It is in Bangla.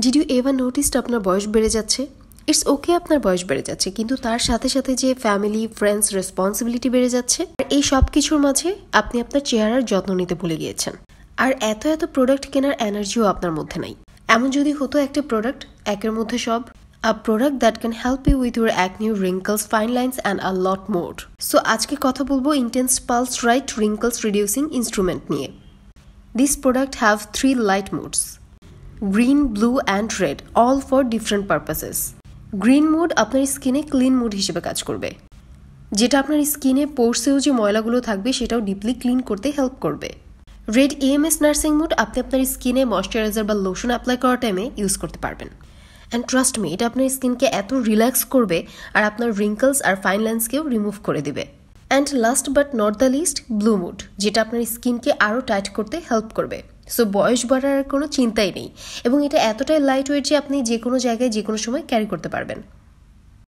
ডিড ইউ এভার নোটিসড আপনার বয়স বেড়ে যাচ্ছে? ইটস ওকে আপনার বয়স বেড়ে যাচ্ছে, কিন্তু তার সাথে সাথে যে ফ্যামিলি, ফ্রেন্ডস, রেসপন্সিবিলিটি বেড়ে যাচ্ছে, আর এই সব কিছুর মাঝে আপনি আপনার চেহারার যত্ন নিতে ভুলে গিয়েছেন। আর এত এত প্রোডাক্ট কেনার এনার্জিও আপনার মধ্যে নাই। এমন যদি হতো একটা প্রোডাক্ট, একের মধ্যে সব, a product that can help you with your acne, wrinkles, fine lines and a lot more. So আজকে কথা বলবো Intense Pulse Right Wrinkles Reducing Instrument নিয়ে। This product have 3 light modes: green, blue and red, all for different purposes. Green mode আপনার স্কিনে ক্লিন মোড হিসেবে কাজ করবে, যেটা আপনার স্কিনে পোরসেও যে ময়লাগুলো থাকবে সেটাও ডিপলি ক্লিন করতে হেল্প করবে। রেড EMS নার্সিং মোড আপনি আপনার স্কিনে ময়শ্চারাইজার বা লোশন অ্যাপ্লাই করার টাইমে ইউজ করতে পারবেন। অ্যান্ড ট্রাস্ট মি, এটা আপনার স্কিনকে এত রিল্যাক্স করবে আর আপনার রিঙ্কলস আর ফাইন লাইন্সকেও রিমুভ করে দিবে। And last but not the least, blue mood, যেটা আপনার স্কিনকে আরও টাইট করতে হেল্প করবে। সো বয়স বাড়ার কোনো চিন্তাই নেই, এবং এটা এতটাই লাইট ওয়েট যে আপনি যে কোনো জায়গায় যে কোনো সময় ক্যারি করতে পারবেন।